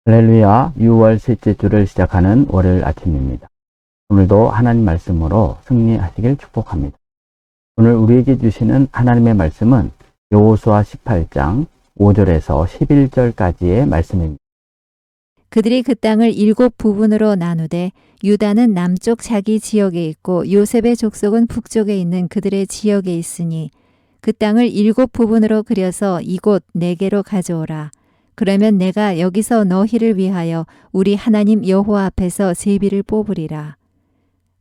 할렐루야, 6월 셋째 주를 시작하는 월요일 아침입니다. 오늘도 하나님 말씀으로 승리하시길 축복합니다. 오늘 우리에게 주시는 하나님의 말씀은 여호수아 18장 5절에서 11절까지의 말씀입니다. 그들이 그 땅을 7 부분으로 나누되 유다는 남쪽 자기 지역에 있고 요셉의 족속은 북쪽에 있는 그들의 지역에 있으니 그 땅을 7 부분으로 그려서 이곳 네게로 가져오라. 그러면 내가 여기서 너희를 위하여 우리 하나님 여호와 앞에서 제비를 뽑으리라.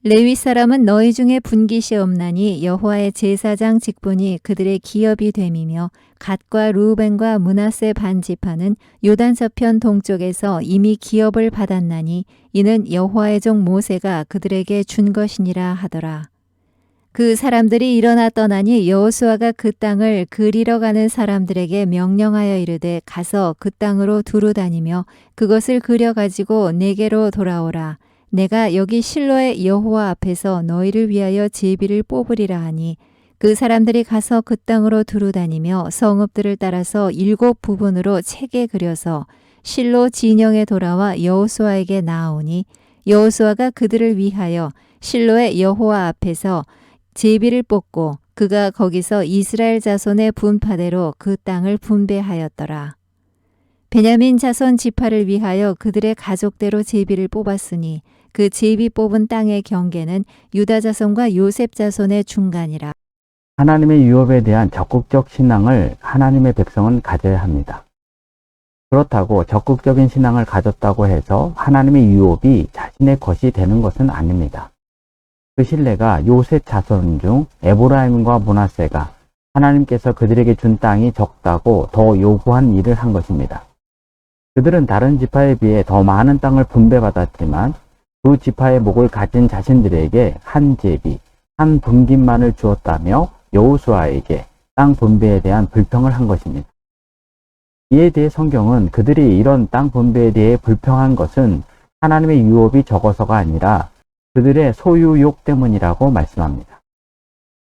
레위 사람은 너희 중에 분깃이 없나니 여호와의 제사장 직분이 그들의 기업이 됨이며 갓과 루벤과 므낫세 반지파는 요단 저편 동쪽에서 이미 기업을 받았나니 이는 여호와의 종 모세가 그들에게 준 것이니라 하더라. 그 사람들이 일어나 떠나니 여호수아가 그 땅을 그리러 가는 사람들에게 명령하여 이르되 가서 그 땅으로 두루 다니며 그것을 그려 가지고 내게로 돌아오라. 내가 여기 실로의 여호와 앞에서 너희를 위하여 제비를 뽑으리라 하니 그 사람들이 가서 그 땅으로 두루 다니며 성읍들을 따라서 7 부분으로 책에 그려서 실로 진영에 돌아와 여호수아에게 나아오니 여호수아가 그들을 위하여 실로의 여호와 앞에서 제비를 뽑고 그가 거기서 이스라엘 자손의 분파대로 그 땅을 분배하였더라. 베냐민 자손 지파를 위하여 그들의 가족대로 제비를 뽑았으니 그 제비 뽑은 땅의 경계는 유다 자손과 요셉 자손의 중간이라. 하나님의 유업에 대한 적극적 신앙을 하나님의 백성은 가져야 합니다. 그렇다고 적극적인 신앙을 가졌다고 해서 하나님의 유업이 자신의 것이 되는 것은 아닙니다. 그 신뢰가 요셉 자손 중 에브라임과 므낫세가 하나님께서 그들에게 준 땅이 적다고 더 요구한 일을 한 것입니다. 그들은 다른 지파에 비해 더 많은 땅을 분배받았지만 그 지파의 목을 가진 자신들에게 한 제비, 한 분깃만을 주었다며 여호수아에게 땅 분배에 대한 불평을 한 것입니다. 이에 대해 성경은 그들이 이런 땅 분배에 대해 불평한 것은 하나님의 유업이 적어서가 아니라 그들의 소유욕 때문이라고 말씀합니다.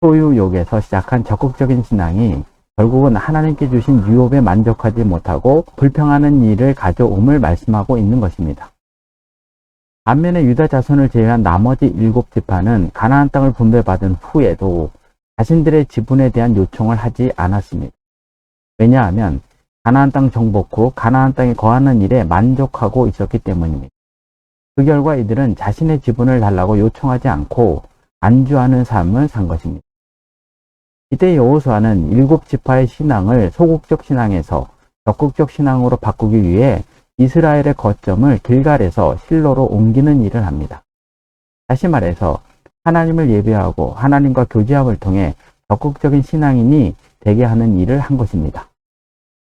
소유욕에서 시작한 적극적인 신앙이 결국은 하나님께 주신 유업에 만족하지 못하고 불평하는 일을 가져옴을 말씀하고 있는 것입니다. 반면에 유다 자손을 제외한 나머지 7 지파는 가나안 땅을 분배받은 후에도 자신들의 지분에 대한 요청을 하지 않았습니다. 왜냐하면 가나안 땅 정복 후 가나안 땅에 거하는 일에 만족하고 있었기 때문입니다. 그 결과 이들은 자신의 지분을 달라고 요청하지 않고 안주하는 삶을 산 것입니다. 이때 여호수아는 7 지파의 신앙을 소극적 신앙에서 적극적 신앙으로 바꾸기 위해 이스라엘의 거점을 길갈에서 실로로 옮기는 일을 합니다. 다시 말해서 하나님을 예배하고 하나님과 교제함을 통해 적극적인 신앙인이 되게 하는 일을 한 것입니다.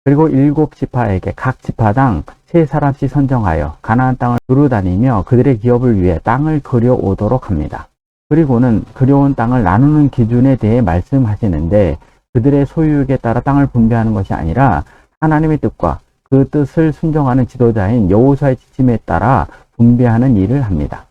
그리고 7 지파에게 각 지파당 3사람씩 선정하여 가나안 땅을 두루 다니며 그들의 기업을 위해 땅을 그려오도록 합니다. 그리고는 그려온 땅을 나누는 기준에 대해 말씀하시는데 그들의 소유욕에 따라 땅을 분배하는 것이 아니라 하나님의 뜻과 그 뜻을 순종하는 지도자인 여호수아의 지침에 따라 분배하는 일을 합니다.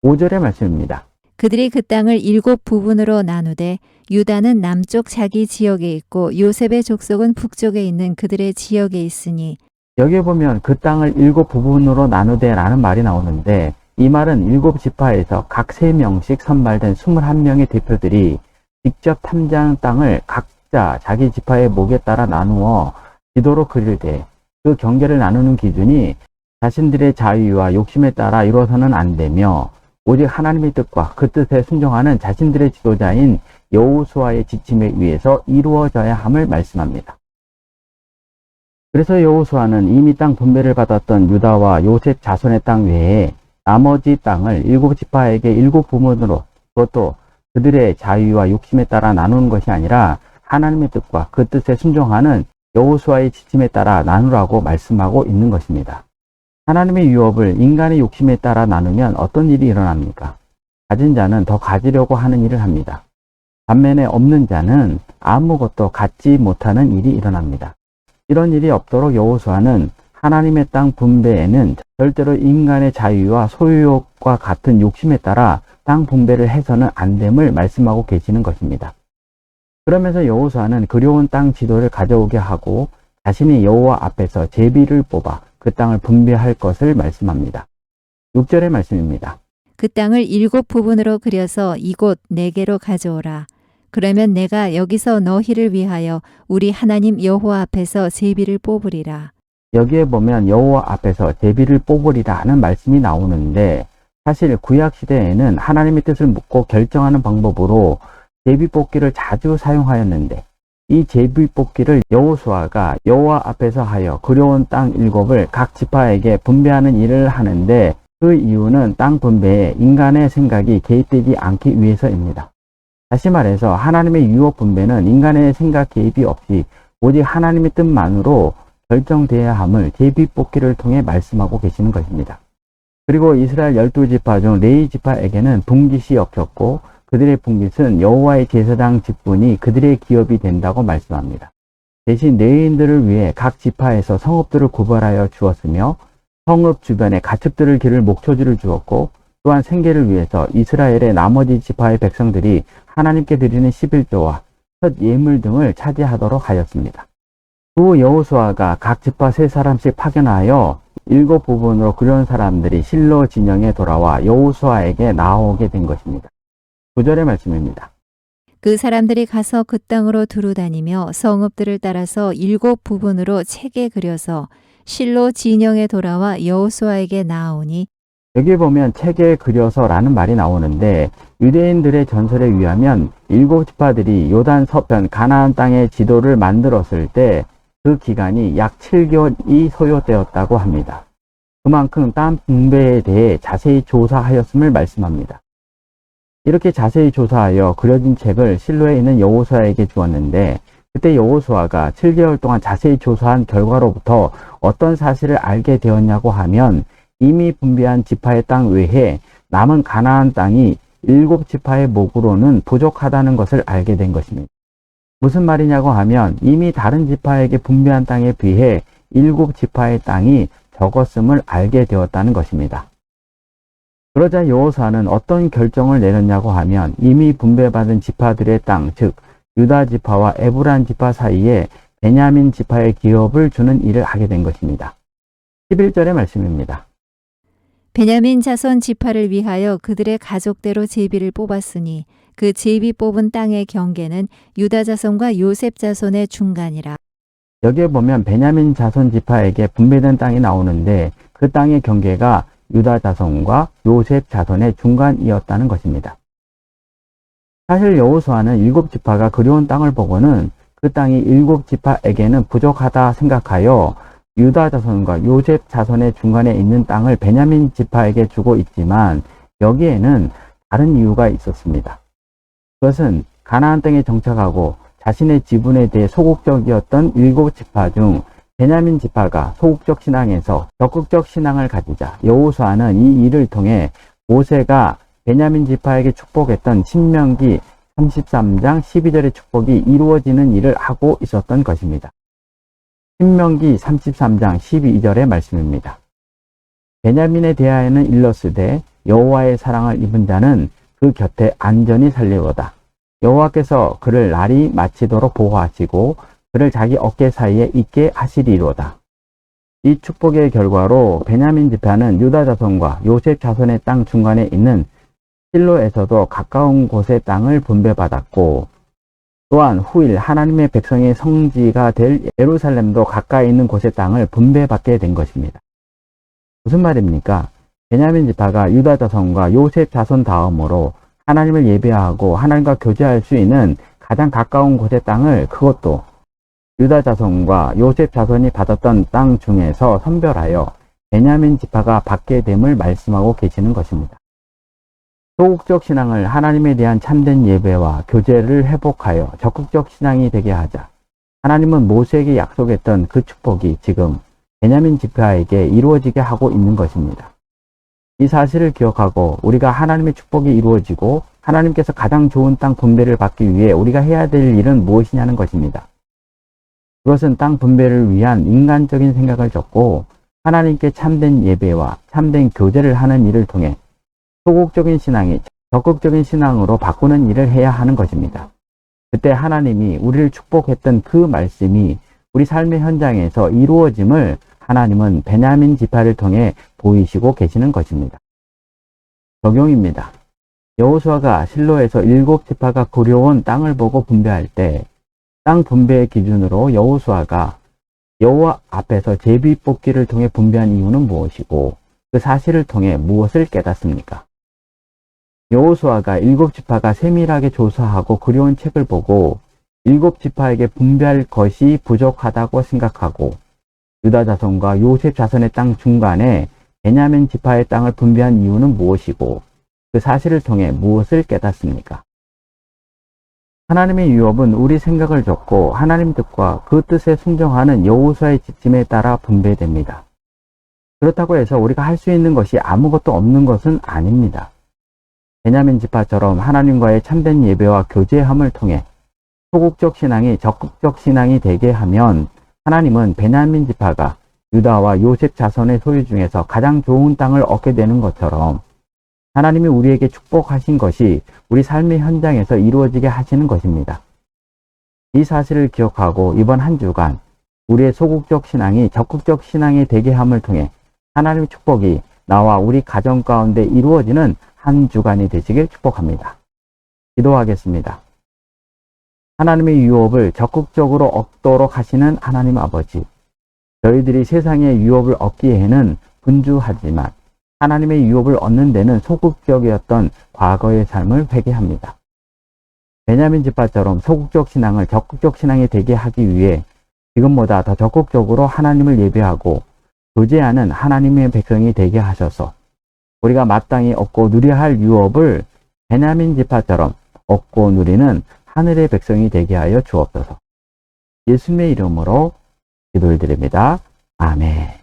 5절의 말씀입니다. 그들이 그 땅을 7 부분으로 나누되 유다는 남쪽 자기 지역에 있고 요셉의 족속은 북쪽에 있는 그들의 지역에 있으니 여기에 보면 그 땅을 7 부분으로 나누되 라는 말이 나오는데 이 말은 7 지파에서 각 3명씩 선발된 21명의 대표들이 직접 탐지한 땅을 각자 자기 지파의 목에 따라 나누어 지도로 그릴 때 그 경계를 나누는 기준이 자신들의 자유와 욕심에 따라 이루어서는 안 되며 오직 하나님의 뜻과 그 뜻에 순종하는 자신들의 지도자인 여호수아의 지침에 의해서 이루어져야 함을 말씀합니다. 그래서 여호수아는 이미 땅 분배를 받았던 유다와 요셉 자손의 땅 외에 나머지 땅을 7 지파에게 7 부문으로 그것도 그들의 자유와 욕심에 따라 나누는 것이 아니라 하나님의 뜻과 그 뜻에 순종하는 여호수아의 지침에 따라 나누라고 말씀하고 있는 것입니다. 하나님의 유업을 인간의 욕심에 따라 나누면 어떤 일이 일어납니까? 가진 자는 더 가지려고 하는 일을 합니다. 반면에 없는 자는 아무것도 갖지 못하는 일이 일어납니다. 이런 일이 없도록 여호수아는 하나님의 땅 분배에는 절대로 인간의 자유와 소유욕과 같은 욕심에 따라 땅 분배를 해서는 안 됨을 말씀하고 계시는 것입니다. 그러면서 여호수아는 그려온 땅 지도를 가져오게 하고 자신이 여호와 앞에서 제비를 뽑아 그 땅을 분배할 것을 말씀합니다. 6절의 말씀입니다. 그 땅을 7부분으로 그려서 이곳 내게로 가져오라. 그러면 내가 여기서 너희를 위하여 우리 하나님 여호와 앞에서 제비를 뽑으리라. 여기에 보면 여호와 앞에서 제비를 뽑으리라 하는 말씀이 나오는데, 사실 구약 시대에는 하나님의 뜻을 묻고 결정하는 방법으로 제비 뽑기를 자주 사용하였는데, 이 제비 뽑기를 여호수아가 여호와 앞에서 하여 그려온 땅 7을 각 지파에게 분배하는 일을 하는데, 그 이유는 땅 분배에 인간의 생각이 개입되지 않기 위해서입니다. 다시 말해서 하나님의 유업 분배는 인간의 생각 개입이 없이 오직 하나님의 뜻만으로 결정되어야 함을 제비 뽑기를 통해 말씀하고 계시는 것입니다. 그리고 이스라엘 12지파 중 레위 지파에게는 분깃이 없었고, 그들의 분깃은 여호와의 제사장 직분이 그들의 기업이 된다고 말씀합니다. 대신 레위인들을 위해 각 지파에서 성읍들을 구별하여 주었으며, 성읍 주변에 가축들을 기를 목초지를 주었고, 또한 생계를 위해서 이스라엘의 나머지 지파의 백성들이 하나님께 드리는 11조와 첫 예물 등을 차지하도록 하였습니다. 후 여호수아가 각 지파 3사람씩 파견하여 7부분으로 그려온 사람들이 실로 진영에 돌아와 여호수아에게 나오게 된 것입니다. 9절의 말씀입니다. 그 사람들이 가서 그 땅으로 두루다니며 성읍들을 따라서 7부분으로 책에 그려서 실로 진영에 돌아와 여호수아에게 나아오니, 여기 보면 책에 그려서라는 말이 나오는데, 유대인들의 전설에 의하면 7지파들이 요단 서편 가나안 땅의 지도를 만들었을 때 그 기간이 약 7개월이 소요되었다고 합니다. 그만큼 땅 분배에 대해 자세히 조사하였음을 말씀합니다. 이렇게 자세히 조사하여 그려진 책을 실로에 있는 여호수아에게 주었는데, 그때 여호수아가 7개월 동안 자세히 조사한 결과로부터 어떤 사실을 알게 되었냐고 하면, 이미 분배한 지파의 땅 외에 남은 가나안 땅이 7지파의 목으로는 부족하다는 것을 알게 된 것입니다. 무슨 말이냐고 하면, 이미 다른 지파에게 분배한 땅에 비해 7지파의 땅이 적었음을 알게 되었다는 것입니다. 그러자 여호수아는 어떤 결정을 내렸냐고 하면, 이미 분배받은 지파들의 땅, 즉 유다 지파와 에브란 지파 사이에 베냐민 지파의 기업을 주는 일을 하게 된 것입니다. 11절의 말씀입니다. 베냐민 자손 지파를 위하여 그들의 가족대로 제비를 뽑았으니 그 제비 뽑은 땅의 경계는 유다 자손과 요셉 자손의 중간이라. 여기에 보면 베냐민 자손 지파에게 분배된 땅이 나오는데, 그 땅의 경계가 유다 자손과 요셉 자손의 중간이었다는 것입니다. 사실 여호수아는 7지파가 그려온 땅을 보고는 그 땅이 7지파에게는 부족하다 생각하여 유다 자손과 요셉 자손의 중간에 있는 땅을 베냐민 지파에게 주고 있지만, 여기에는 다른 이유가 있었습니다. 그것은 가나안 땅에 정착하고 자신의 지분에 대해 소극적이었던 7지파 중 베냐민 지파가 소극적 신앙에서 적극적 신앙을 가지자 여호수아는 이 일을 통해 모세가 베냐민 지파에게 축복했던 신명기 33장 12절의 축복이 이루어지는 일을 하고 있었던 것입니다. 신명기 33장 12절의 말씀입니다. 베냐민에 대하여는 일렀으되 여호와의 사랑을 입은 자는 그 곁에 안전히 살리로다. 여호와께서 그를 날이 마치도록 보호하시고 그를 자기 어깨 사이에 있게 하시리로다. 이 축복의 결과로 베냐민 지파는 유다 자손과 요셉 자손의 땅 중간에 있는 실로에서도 가까운 곳의 땅을 분배받았고, 또한 후일 하나님의 백성의 성지가 될 예루살렘도 가까이 있는 곳의 땅을 분배받게 된 것입니다. 무슨 말입니까? 베냐민 지파가 유다 자손과 요셉 자손 다음으로 하나님을 예배하고 하나님과 교제할 수 있는 가장 가까운 곳의 땅을, 그것도 유다 자손과 요셉 자손이 받았던 땅 중에서 선별하여 베냐민 지파가 받게 됨을 말씀하고 계시는 것입니다. 소극적 신앙을 하나님에 대한 참된 예배와 교제를 회복하여 적극적 신앙이 되게 하자 하나님은 모세에게 약속했던 그 축복이 지금 베냐민 지파에게 이루어지게 하고 있는 것입니다. 이 사실을 기억하고 우리가 하나님의 축복이 이루어지고 하나님께서 가장 좋은 땅 분배를 받기 위해 우리가 해야 될 일은 무엇이냐는 것입니다. 그것은 땅 분배를 위한 인간적인 생각을 접고 하나님께 참된 예배와 참된 교제를 하는 일을 통해 소극적인 신앙이 적극적인 신앙으로 바꾸는 일을 해야 하는 것입니다. 그때 하나님이 우리를 축복했던 그 말씀이 우리 삶의 현장에서 이루어짐을 하나님은 베냐민 지파를 통해 보이시고 계시는 것입니다. 적용입니다. 여호수아가 실로에서 7지파가 그려온 땅을 보고 분배할 때 땅 분배의 기준으로 여호수아가 여호와 앞에서 제비뽑기를 통해 분배한 이유는 무엇이고 그 사실을 통해 무엇을 깨닫습니까? 여호수아가 7지파가 세밀하게 조사하고 그려온 책을 보고 7지파에게 분배할 것이 부족하다고 생각하고 유다 자손과 요셉 자손의 땅 중간에 베냐민 지파의 땅을 분배한 이유는 무엇이고 그 사실을 통해 무엇을 깨닫습니까? 하나님의 유업은 우리 생각을 좇고 하나님 뜻과 그 뜻에 순종하는 여호수아의 지침에 따라 분배됩니다. 그렇다고 해서 우리가 할 수 있는 것이 아무것도 없는 것은 아닙니다. 베냐민 지파처럼 하나님과의 참된 예배와 교제함을 통해 소극적 신앙이 적극적 신앙이 되게 하면 하나님은 베냐민 지파가 유다와 요셉 자손의 소유 중에서 가장 좋은 땅을 얻게 되는 것처럼 하나님이 우리에게 축복하신 것이 우리 삶의 현장에서 이루어지게 하시는 것입니다. 이 사실을 기억하고 이번 한 주간 우리의 소극적 신앙이 적극적 신앙이 되게 함을 통해 하나님의 축복이 나와 우리 가정 가운데 이루어지는 한 주간이 되시길 축복합니다. 기도하겠습니다. 하나님의 유업을 적극적으로 얻도록 하시는 하나님 아버지, 저희들이 세상의 유업을 얻기에는 분주하지만 하나님의 유업을 얻는 데는 소극적이었던 과거의 삶을 회개합니다. 베냐민 지파처럼 소극적 신앙을 적극적 신앙이 되게 하기 위해 지금보다 더 적극적으로 하나님을 예배하고 교제하는 하나님의 백성이 되게 하셔서 우리가 마땅히 얻고 누려야 할 유업을 베냐민 지파처럼 얻고 누리는 하늘의 백성이 되게 하여 주옵소서. 예수님의 이름으로 기도를 드립니다. 아멘.